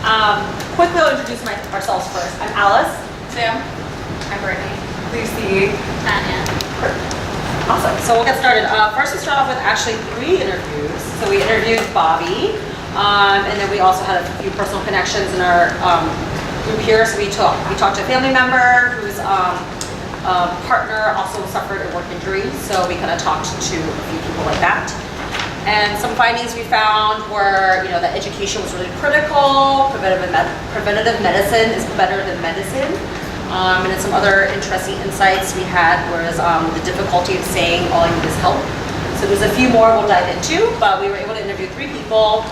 Quickly, I'll introduce ourselds first. I'm Alice. Sam. I'm Brittany. Lucy. Tanya. Awesome. So we'll get started. First, we start off with actually 3 interviews. So we interviewed Bobby, and then we also had a few personal connections in our group here. So we talked to a family member whose partner also suffered a work injury. So we kind of talked to a few people like that. And some findings we found were, that education was really critical. Preventative medicine is better than medicine. And then some other interesting insights we had was the difficulty of saying all I need is help. So there's a few more we'll dive into, but we were able to interview 3 people.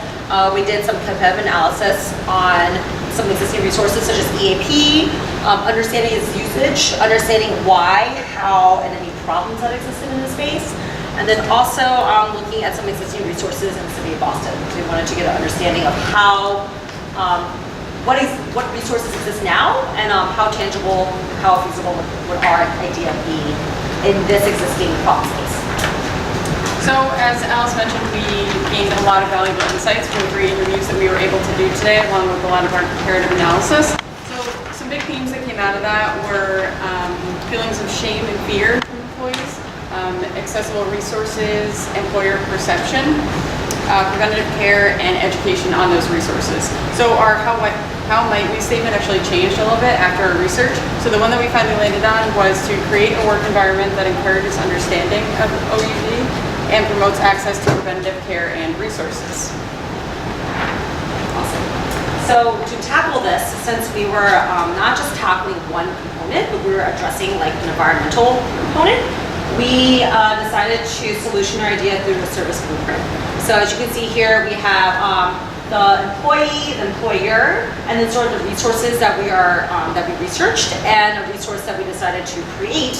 We did some competitive analysis on some existing resources such as EAP, understanding its usage, understanding why, how, and any problems that existed in the space. And then also looking at some existing resources in the city of Boston. So we wanted to get an understanding of how, what resources exist now, and how tangible, how feasible would our idea be in this existing problem space. So as Alice mentioned, we gained a lot of valuable insights from the 3 interviews that we were able to do today, along with a lot of our comparative analysis. So some big themes that came out of that were feelings of shame and fear from employees, accessible resources, employer perception, preventative care, and education on those resources. So our how might we statement actually changed a little bit after our research. So the one that we finally landed on was to create a work environment that encourages understanding of OUD and promotes access to preventative care and resources. Awesome. So to tackle this, since we were not just tackling one component, but we were addressing like an environmental component, we decided to solution our idea through the service blueprint. So as you can see here, we have the employee, the employer, and then sort of the resources that we researched, and a resource that we decided to create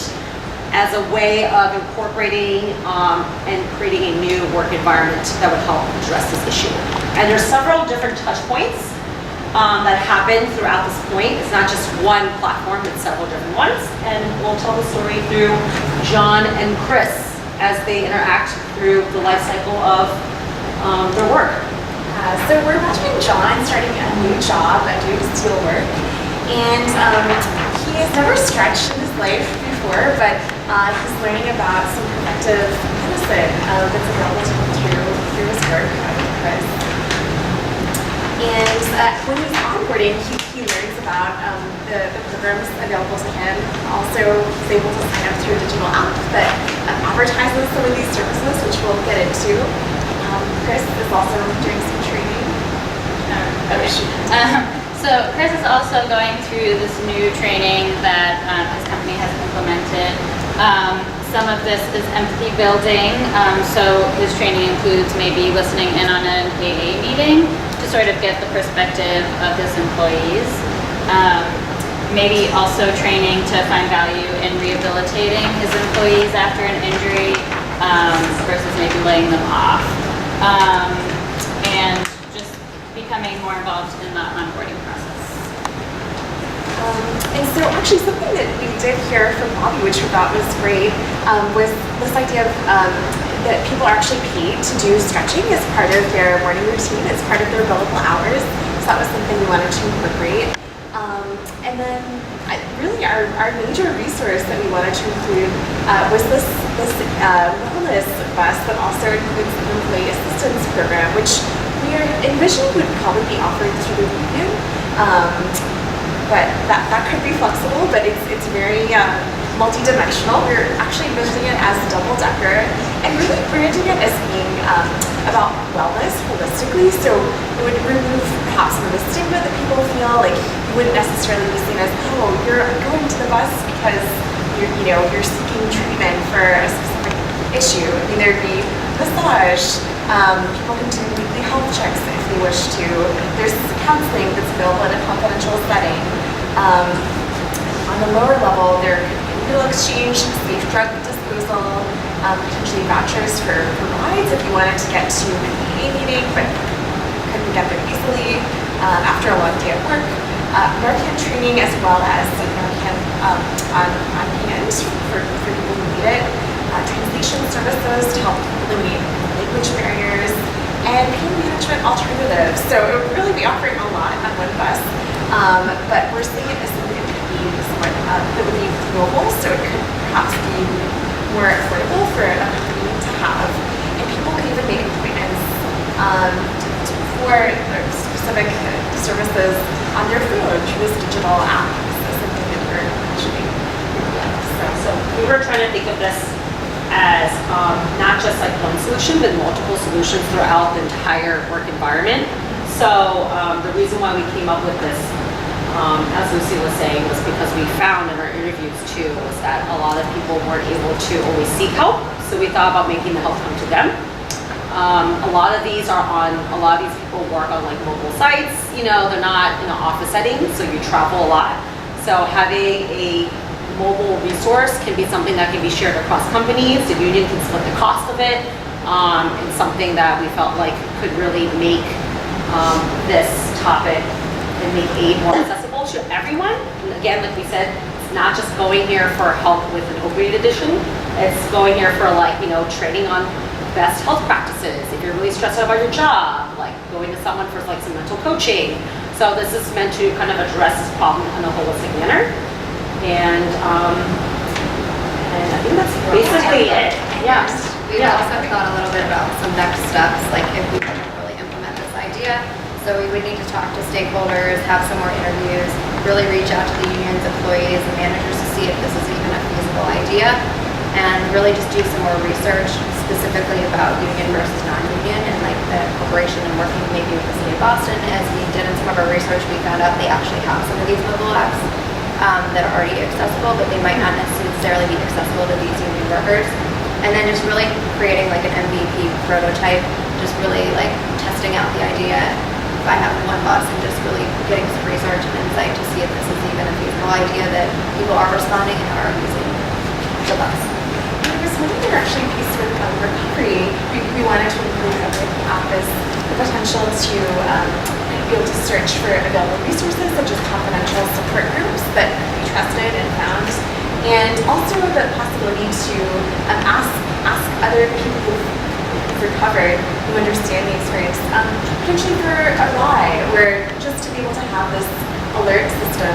as a way of incorporating and creating a new work environment that would help address this issue. And there's several different touch points that happen throughout this point. It's not just one platform, it's several different ones. And we'll tell the story through John and Chris as they interact through the life cycle of their work. So we're imagining John starting a new job doing steel work. And he has never stretched in his life before, but he's learning about some preventive medicine that's available to him through his work with Chris. And when he's onboarding, he learns about the programs available to him. Also, he's able to sign up through a digital app that advertises some of these services, which we'll get into. Chris is also doing some training. So Chris is also going through this new training that his company has implemented. Some of this is empathy building. So his training includes maybe listening in on an AA meeting to sort of get the perspective of his employees. Maybe also training to find value in rehabilitating his employees after an injury versus maybe laying them off. And just becoming more involved in the onboarding process. And so actually something that we did hear from Bobby, which we thought was great, was this idea of that people are actually paid to do stretching as part of their morning routine, as part of their billable hours. So that was something we wanted to incorporate. And then really our major resource that we wanted to include was this wellness bus that also includes an employee assistance program, which we envisioned would probably be offered through the union. But that could be flexible, but it's very multi-dimensional. We're actually building it as double-decker and really branding it as being about wellness holistically. So it would remove perhaps some of the stigma that people feel. Like you wouldn't necessarily be seen as, oh, you're going to the bus because you're seeking treatment for a specific issue. I mean, there'd be massage. People can do weekly health checks if they wish to. There's counseling that's available in a confidential setting. On the lower level, there could be a meal exchange, safe drug disposal, potentially vouchers for rides if you wanted to get to an AA meeting but couldn't get there easily after a long day at work. Narcan training as well as Narcan on hand for people who need it. Translation services to help eliminate language barriers, and pain management alternatives. So it would really be offering a lot on one bus. But we're seeing it as something that could be somewhat that would be global, so it could perhaps be more affordable for a company to have. And people could even make appointments for their specific services on their phone through this digital app. So something that we're mentioning. So we were trying to think of this as not just like one solution, but multiple solutions throughout the entire work environment. So the reason why we came up with this, as Lucy was saying, was because we found in our interviews too, was that a lot of people weren't able to always seek help. So we thought about making the help come to them. A lot of these people work on like mobile sites, they're not in an office setting, so you travel a lot. So having a mobile resource can be something that can be shared across companies. The union can split the cost of it. And something that we felt like could really make this topic and make aid more accessible to everyone. And again, like we said, it's not just going here for help with an opioid addiction. It's going here for training on best health practices. If you're really stressed out about your job, like going to someone for like some mental coaching. So this is meant to kind of address this problem in a holistic manner. And I think that's basically it. Yes. We've also thought a little bit about some next steps, like if we can really implement this idea. So we would need to talk to stakeholders, have some more interviews, really reach out to the union's employees and managers to see if this is even a feasible idea, and really just do some more research specifically about union versus non-union and like the corporation and working maybe with the city of Boston. As we did in some of our research, we found out they actually have some of these mobile apps that are already accessible, but they might not necessarily be accessible to these union workers. And then just really creating like an MVP prototype, just really like testing out the idea by having one bus and just really getting some research and insight to see if this is even a feasible idea that people are responding and are using the bus. There was one other actually piece with recovery. We wanted to include with the office the potential to be able to search for available resources such as confidential support groups that can be trusted and found. And also the possibility to ask other people who've recovered, who understand the experience, potentially for a ride, or just to be able to have this alert system,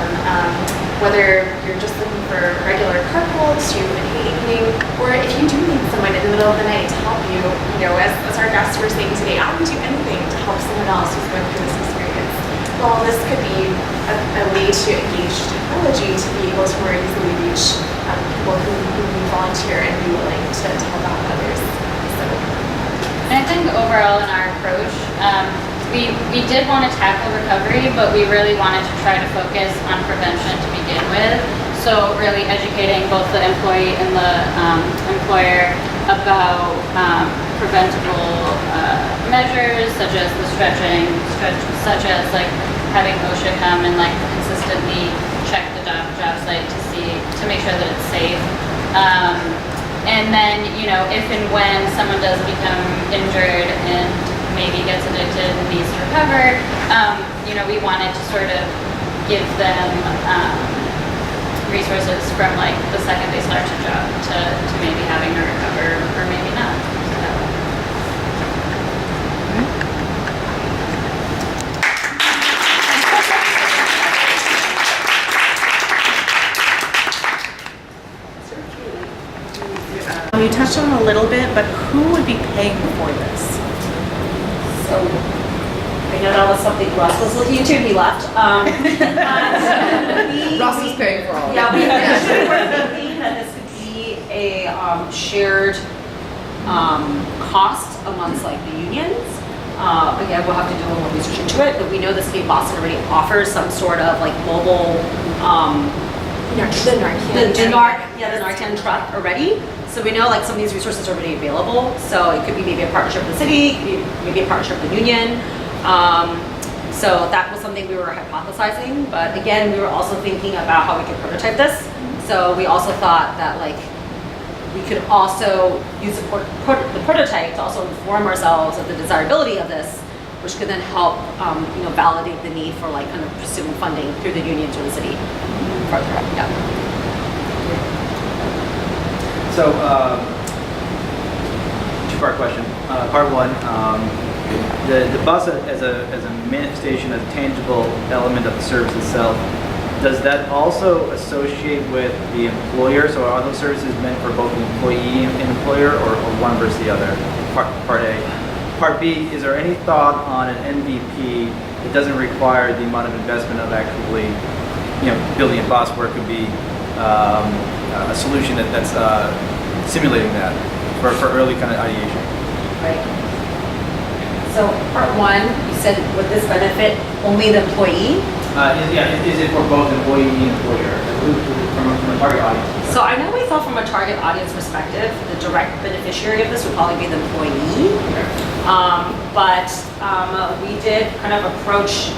whether you're just looking for regular carpool to an AA meeting, or if you do need someone in the middle of the night to help you, as our guests were saying today, I would do anything to help someone else who's going through this experience. Well, this could be a way to engage technology to be able to more easily reach people who volunteer and be willing to help out others. So. And I think overall in our approach, we did want to tackle recovery, but we really wanted to try to focus on prevention to begin with. So really educating both the employee and the employer about preventable measures such as the stretching, such as like having OSHA come and like consistently check the job site to make sure that it's safe. And then, if and when someone does become injured and maybe gets addicted and needs to recover, we wanted to sort of give them resources from like the second they start to job to maybe having to recover or maybe not. You touched on it a little bit, but who would be paying for this? So I know that was something Russ was looking into and he left. Ross is paying for all of it. Yeah, we actually were thinking that this could be a shared cost amongst like the unions. Again, we'll have to do a little more research into it, but we know the city of Boston already offers some sort of like mobile the Narcan truck already. So we know like some of these resources are already available. So it could be maybe a partnership with the city, maybe a partnership with the union. So that was something we were hypothesizing. But again, we were also thinking about how we could prototype this. So we also thought that like we could also use the prototype to also inform ourselves of the desirability of this, which could then help validate the need for like kind of pursuing funding through the union to the city further. Yeah. So, two-part question. Part one, The bus as a manifestation, as a tangible element of the service itself, does that also associate with the employer? So are those services meant for both the employee and employer, or one versus the other? Part A. Part B, is there any thought on an MVP that doesn't require the amount of investment of actually, building a bus, where it could be a solution that's simulating that for early kind of ideation? Right. So part one, you said, would this benefit only the employee? Is it for both employee and employer, from a target audience? So I know we thought from a target audience perspective, the direct beneficiary of this would probably be the employee. But we did kind of approach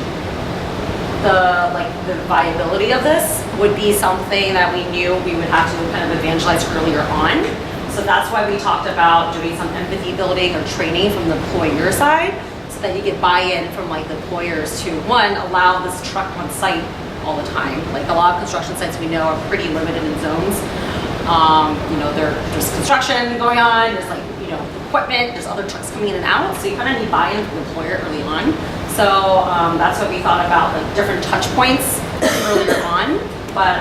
the viability of this would be something that we knew we would have to kind of evangelize earlier on. So that's why we talked about doing some empathy building or training from the employer side, so that you get buy-in from the employers to, one, allow this truck on site all the time. Like a lot of construction sites we know are pretty limited in zones. There's construction going on, there's equipment, there's other trucks coming in and out, so you kind of need buy-in from the employer early on. So that's what we thought about, different touch points earlier on. But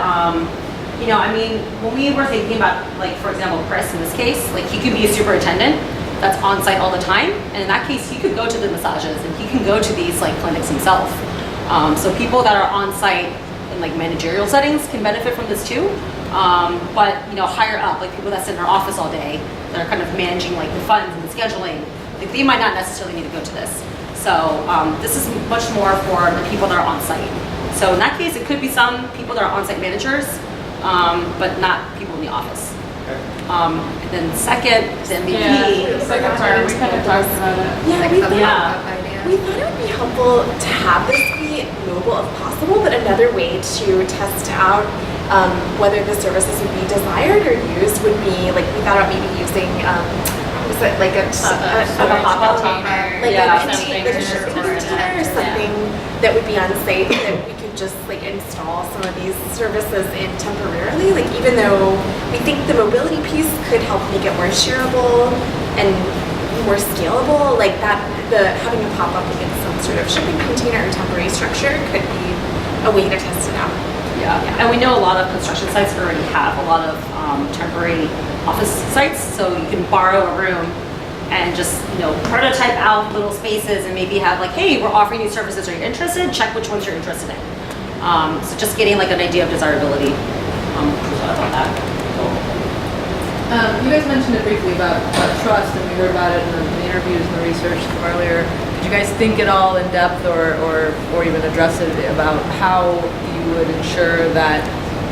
when we were thinking about, for example, Chris in this case, he could be a superintendent that's on site all the time, and in that case, he could go to the massages and he can go to these clinics himself. So people that are on site in managerial settings can benefit from this too. But higher up, people that sit in their office all day, that are kind of managing the funds and the scheduling, they might not necessarily need to go to this. So this is much more for the people that are on site. So in that case, it could be some people that are on site managers, but not people in the office. And then second, the MVP. Yeah, the second part, we kind of talked about it. We thought it would be helpful to have this be mobile if possible, but another way to test out whether the services would be desired or used would be, we thought about maybe using, was it a pop-up container, a something distribution container or something that would be unsafe, that we could just install some of these services in temporarily, even though we think the mobility piece could help make it more shareable and more scalable, having a pop-up against some sort of shipping container or temporary structure could be a way to test it out. Yeah, and we know a lot of construction sites already have a lot of temporary office sites, so you can borrow a room and just prototype out little spaces and maybe have hey, we're offering these services, are you interested? Check which ones you're interested in. So just getting an idea of desirability. On that. You guys mentioned it briefly about trust, and we heard about it in the interviews and the research from earlier. Did you guys think at all in depth or even address it about how you would ensure that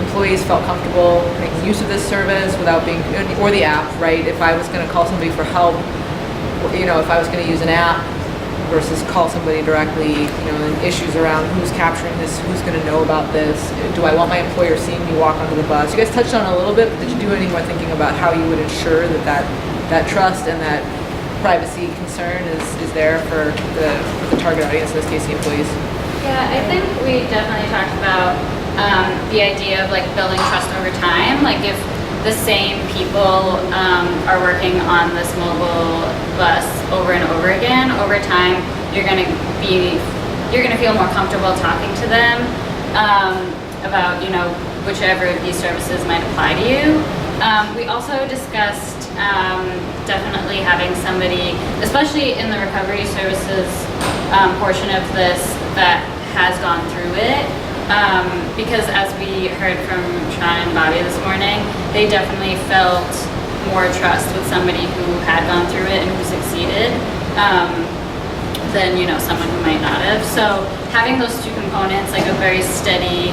employees felt comfortable making use of this service without being, or the app, right? If I was going to call somebody for help, if I was going to use an app versus call somebody directly, and issues around who's capturing this, who's going to know about this, do I want my employer seeing me walk onto the bus? You guys touched on it a little bit, but did you do any more thinking about how you would ensure that trust and that privacy concern is there for the target audience, in this case the employees? Yeah, I think we definitely talked about the idea of building trust over time. If the same people are working on this mobile bus over and over again, over time you're gonna feel more comfortable talking to them about whichever of these services might apply to you. We also discussed definitely having somebody, especially in the recovery services portion of this, that has gone through it. Because as we heard from Sean and Bobby this morning, they definitely felt more trust with somebody who had gone through it and who succeeded than someone who might not have. So having those two components, a very steady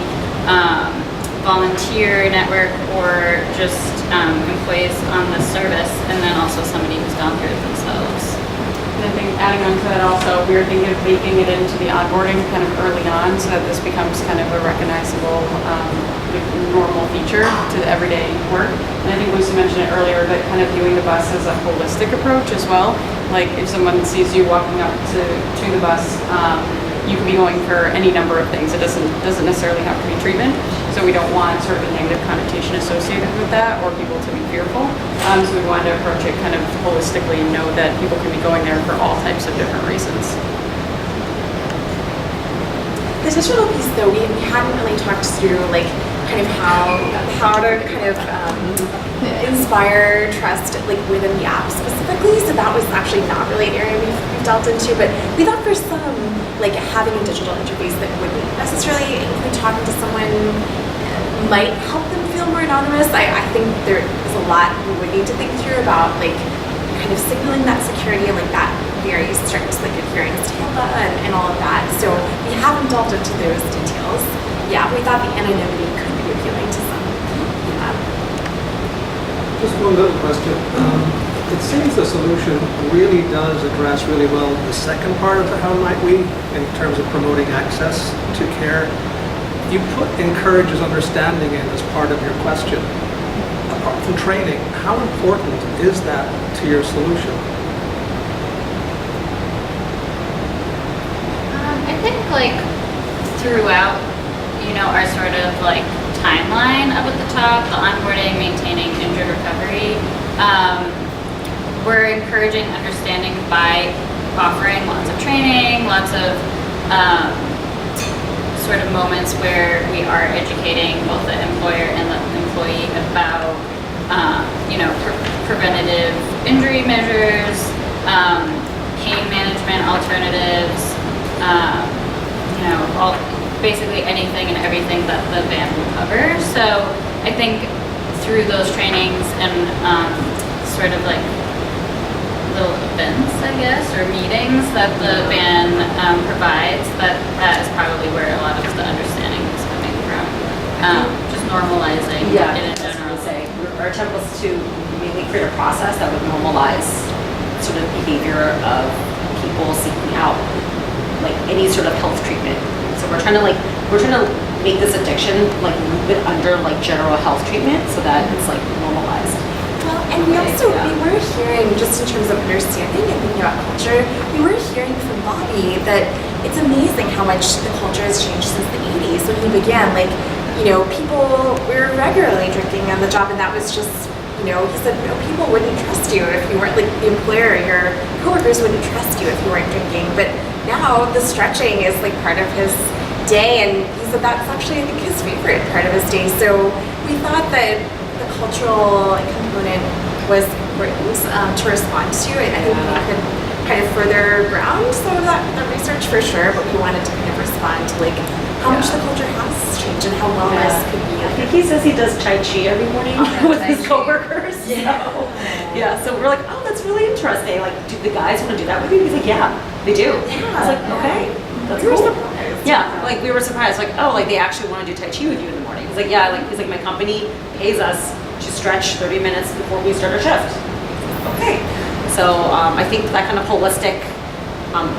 volunteer network or just employees on the service, and then also somebody who's gone through it themselves. And I think adding on to that also, we were thinking of baking it into the onboarding kind of early on so that this becomes kind of a recognizable normal feature to the everyday work. And I think Lucy mentioned it earlier, but kind of viewing the bus as a holistic approach as well. If someone sees you walking up to the bus, you can be going for any number of things. It doesn't necessarily have to be treatment. So we don't want sort of a negative connotation associated with that or people to be fearful. So we wanted to approach it kind of holistically and know that people can be going there for all types of different reasons. The digital piece, though, we hadn't really talked through like kind of how to kind of inspire trust like within the app specifically. So that was actually not really an area we've delved into. But we thought for some, like having a digital interface that wouldn't necessarily include talking to someone might help them feel more anonymous. I think there is a lot we would need to think through about like kind of signaling that security and like that very strict like adherence to HIPAA and all of that. So we haven't delved into those details. Yeah, we thought the anonymity could be appealing to some. Yeah. Just one little question. It seems the solution really does address really well the second part of the how might we in terms of promoting access to care. You put encourages understanding in as part of your question. Apart from training, how important is that to your solution? I think like throughout, our sort of like timeline up at the top, the onboarding, maintaining injured recovery, we're encouraging understanding by offering lots of training, lots of sort of moments where we are educating both the employer and the employee about, preventative injury measures, pain management alternatives, basically anything and everything that the van will cover. So I think through those trainings and sort of like little events, I guess, or meetings that the van provides, that is probably where a lot of the understanding is coming from. Just normalizing Yeah, it in that's what I general. would say. Our attempt was to mainly create a process that would normalize sort of behavior of people seeking out like any sort of health treatment. So we're trying to make this addiction like move it under like general health treatment so that it's like normalized. Well, and we also, we were hearing, just in terms of understanding and thinking about culture, we were hearing from Bobby that it's amazing how much the culture has changed since the 80s when he began. Like, people were regularly drinking on the job, and that was just, he said, people wouldn't trust you if you weren't, like, the employer, your coworkers wouldn't trust you if you weren't drinking. But now the stretching is, like, part of his day, and he said that's actually, I think, his favorite part of his day. So we thought that the cultural component was important to respond to. I think we could kind of further ground some of that research for sure, but we wanted to kind of respond to like how much the culture has changed and how wellness could be. I think he says he does Tai Chi every morning with his coworkers. So we're like, oh, that's really interesting. Like, do the guys want to do that with you? He's like, yeah, they do. I was like, okay, that's We were cool. surprised. Yeah, like we were surprised, like, oh, like they actually want to do Tai Chi with you in the morning. He's like, yeah, he's like, my company pays us to stretch 30 minutes before we start our shift. Okay. So I think that kind of holistic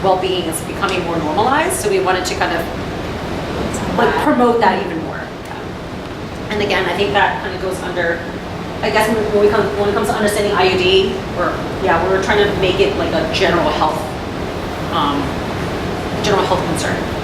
well-being is becoming more normalized. So we wanted to kind of like promote that even more. And again, I think that kind of goes under, I guess when it comes to understanding IUD, we're trying to make it like a general health concern.